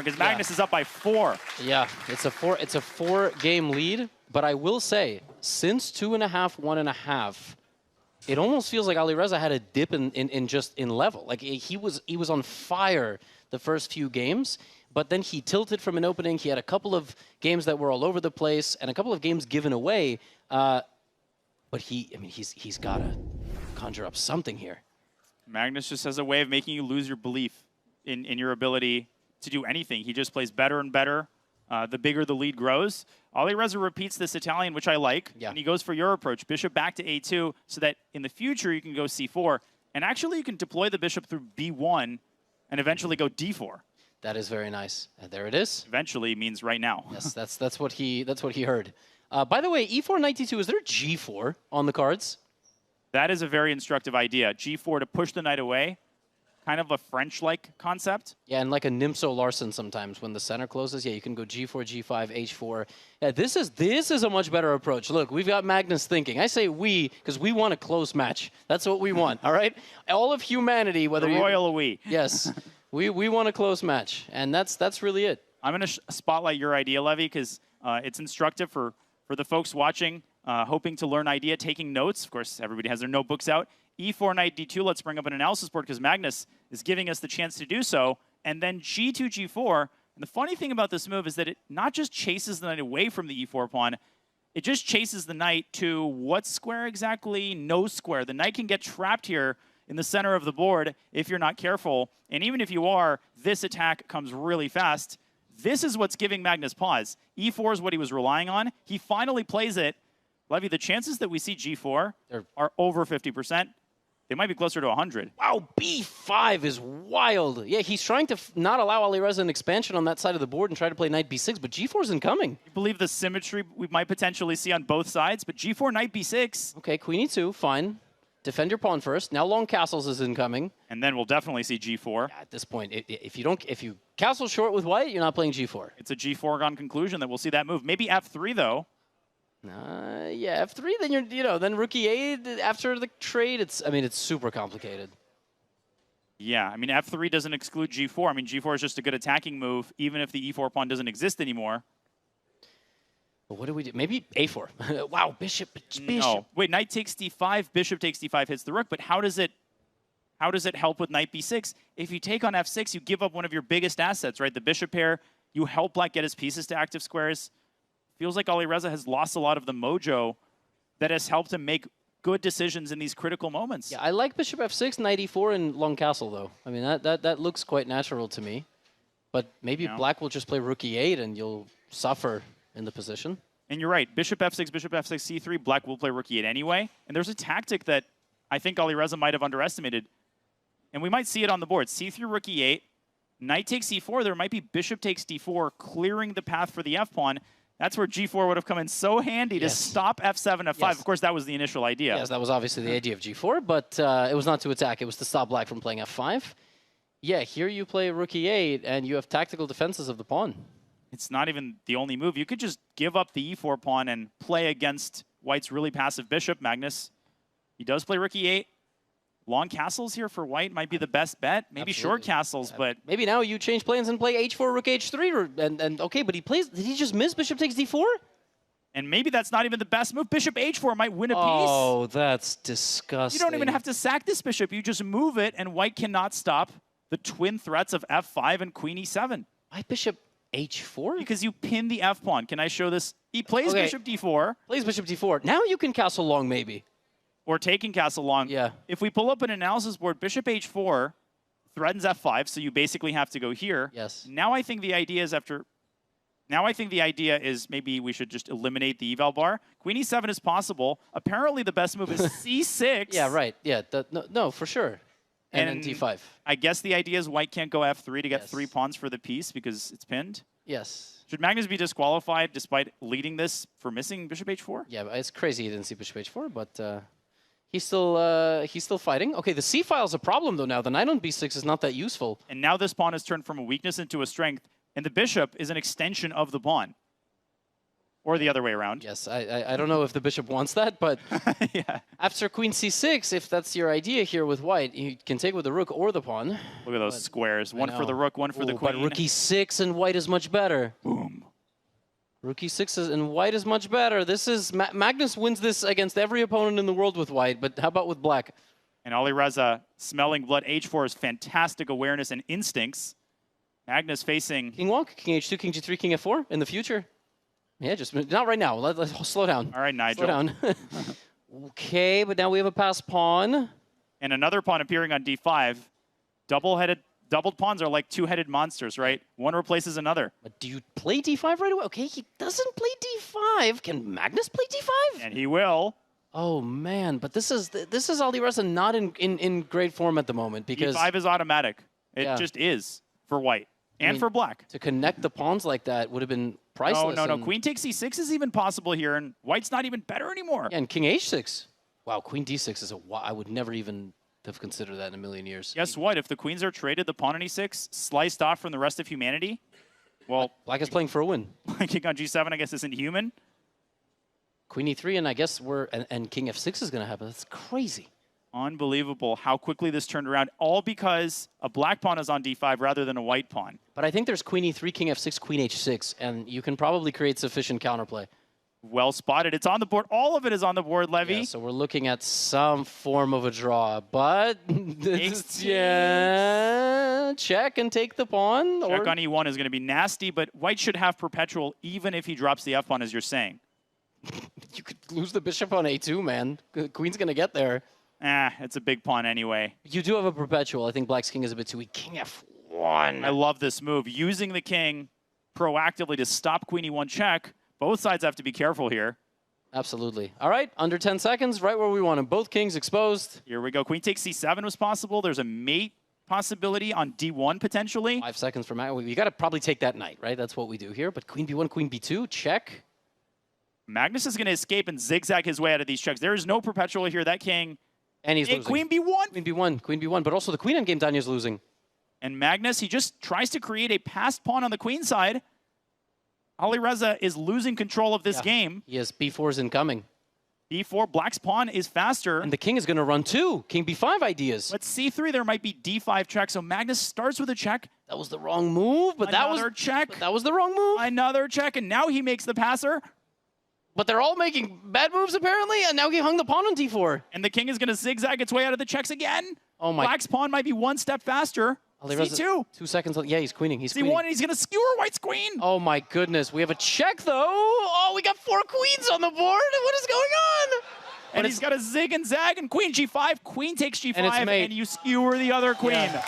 because Magnus is up by 4. Yeah, it's a 4-game lead. But I will say, since 2.5, 1.5, it almost feels like Alireza had a dip in level. Like he was on fire the first few games, but then he tilted from an opening. He had a couple of games that were all over the place and a couple of games given away. But he's got to conjure up something here. Magnus just has a way of making you lose your belief in your ability to do anything. He just plays better and better. The bigger the lead grows. Alireza repeats this Italian, which I like, and he goes for your approach. Bishop back to A2, so that in the future you can go C4. And actually you can deploy the bishop through B1 and eventually go D4. That is very nice. And there it is. Eventually means right now. Yes, that's what he heard. By the way, E4, Knight D2, is there G4 on the cards? That is a very instructive idea. G4 to push the knight away. Kind of a French-like concept. Yeah, and like a Nimso Larsen sometimes when the center closes. Yeah, you can go G4, G5, H4. Yeah, this is a much better approach. Look, we've got Magnus thinking. I say we because we want a close match. That's what we want, all right? All of humanity, whether the royal we. Yes, we want a close match, and that's really it. I'm going to spotlight your idea, Levy, because it's instructive for the folks watching, hoping to learn idea, taking notes. Of course, everybody has their notebooks out. E4, Knight D2, let's bring up an analysis board because Magnus is giving us the chance to do so. And then G2, G4. And the funny thing about this move is that it not just chases the knight away from the E4 pawn, it just chases the knight to what square exactly? No square. The knight can get trapped here in the center of the board if you're not careful. And even if you are, this attack comes really fast. This is what's giving Magnus pause. E4 is what he was relying on. He finally plays it. Levy, the chances that we see G4 are over 50%. They might be closer to 100. Wow, B5 is wild. Yeah, he's trying to not allow Alireza an expansion on that side of the board and try to play knight B6, but G4 is incoming. You believe the symmetry we might potentially see on both sides, but G4, knight B6. Okay, queen E2, fine. Defend your pawn first. Now long castles is incoming. And then we'll definitely see G4. Yeah, at this point, if you castle short with white, you're not playing G4. It's a G4 conclusion that we'll see that move. Maybe F3 though. Yeah, F3. Then then Rook E8 after the trade. It's super complicated. Yeah, I mean F3 doesn't exclude G4. I mean G4 is just a good attacking move, even if the E4 pawn doesn't exist anymore. But what do we do? Maybe A4. Wow, bishop. No, wait. Knight takes D5. Bishop takes D5. Hits the rook. But how does it help with knight B6? If you take on F6, you give up one of your biggest assets, right? The bishop pair. You help black get his pieces to active squares. Feels like Alireza has lost a lot of the mojo that has helped him make good decisions in these critical moments. Yeah, I like bishop F6, knight E4, and long castle, though. I mean, that looks quite natural to me. But maybe black will just play rook E8, and you'll suffer in the position. And you're right. Bishop F6, C3, black will play rook E8 anyway. And there's a tactic that I think Alireza might have underestimated. And we might see it on the board. C3, rook E8, knight takes E4. There might be bishop takes D4, clearing the path for the F-pawn. That's where G4 would have come in so handy to stop F7, F5. Yes. Of course, that was the initial idea. Yes, that was obviously the idea of G4, but it was not to attack. It was to stop black from playing F5. Yeah, here you play rook E8, and you have tactical defenses of the pawn. It's not even the only move. You could just give up the E4 pawn and play against white's really passive bishop, Magnus. He does play rook E8. Long castles here for white might be the best bet. Maybe short castles, but... Maybe now you change plans and play H4, rook H3, and okay, but he plays... Did he just miss bishop takes D4? And maybe that's not even the best move. Bishop H4 might win a piece. Oh, that's disgusting. You don't even have to sack this bishop. You just move it, and white cannot stop the twin threats of F5 and queen E7. Why bishop H4? Because you pin the F-pawn. Can I show this? He plays bishop D4. Plays bishop D4. Now you can castle long, maybe. Or taking castle long. Yeah. If we pull up an analysis board, bishop H4 threatens F5, so you basically have to go here. Yes. Now I think the idea is maybe we should just eliminate the eval bar. Queen E7 is possible. Apparently the best move is C6. Yeah, right. Yeah, no, for sure. And then D5. I guess the idea is white can't go F3 to get 3 pawns for the piece because it's pinned. Yes. Should Magnus be disqualified despite leading this for missing bishop H4? Yeah, it's crazy he didn't see bishop H4, but he's still fighting. Okay, the C file is a problem though now. The knight on B6 is not that useful. And now this pawn has turned from a weakness into a strength, and the bishop is an extension of the pawn. or the other way around. Yes, I don't know if the bishop wants that, but Yeah. after queen c6, if that's your idea here with white, you can take with the rook or the pawn. Look at those squares. One for the rook, one for the queen. But rook e6 and white is much better. Boom. Rook e6 and white is much better. This is Magnus wins this against every opponent in the world with white, but how about with black? And Alireza, smelling blood, h4 is fantastic awareness and instincts. Magnus facing... King walk, king h2, king g3, king f4 in the future. Yeah, just not right now. Let's slow down. All right, Nigel. Slow down. Okay, but now we have a passed pawn. And another pawn appearing on d5. Doubled pawns are like two-headed monsters, right? One replaces another. But do you play d5 right away? Okay, he doesn't play d5. Can Magnus play d5? And he will. Oh man, but this is Alireza not in great form at the moment because d5 is automatic. It just is for white and for black. To connect the pawns like that would have been priceless. No. Queen takes c6 is even possible here, and white's not even better anymore. Yeah, and king h6. Wow, queen d6 is I would never even have considered that in a million years. Guess what? If the queens are traded, the pawn on e6, sliced off from the rest of humanity, well... Black is playing for a win. King on g7, I guess, isn't human. Queen e3, and I guess and king f6 is going to happen. That's crazy. Unbelievable how quickly this turned around, all because a black pawn is on d5 rather than a white pawn. But I think there's queen e3, king f6, queen h6, and you can probably create sufficient counterplay. Well spotted. It's on the board. All of it is on the board, Levy. Yeah, so we're looking at some form of a draw, but yeah, check and take the pawn. Check on e1 is going to be nasty, but white should have perpetual even if he drops the f pawn, as you're saying. You could lose the bishop on a2, man. Queen's going to get there. It's a big pawn anyway. You do have a perpetual. I think black's king is a bit too weak. King f1. I love this move. Using the king proactively to stop queen e1 check. Both sides have to be careful here. Absolutely. All right, under 10 seconds, right where we want him. Both kings exposed. Here we go. Queen takes c7 was possible. There's a mate possibility on d1 potentially. 5 seconds for Magnus. You got to probably take that knight, right? That's what we do here. But queen b1, queen b2, check. Magnus is going to escape and zigzag his way out of these checks. There is no perpetual here. That king... And he's losing. Queen b1. Queen b1, queen b1. But also the queen endgame, Danya's losing. And Magnus, he just tries to create a passed pawn on the queen side. Alireza is losing control of this game. Yes, b4 is incoming. b4, black's pawn is faster. And the king is going to run too. King b5 ideas. But c3, there might be d5 check. So Magnus starts with a check. That was the wrong move, but Another check. But that was the wrong move. Another check, and now he makes the passer. But they're all making bad moves, apparently, and now he hung the pawn on d4. And the king is going to zigzag its way out of the checks again. Oh my. Black's pawn might be one step faster. c2. 2 seconds. Yeah, he's queening. He's c1, queening. and he's going to skewer white's queen. Oh my goodness. We have a check, though. Oh, we got 4 queens on the board. What is going on? And he's got a zig and zag, and queen g5. Queen takes g5, and you skewer the other queen. Yeah.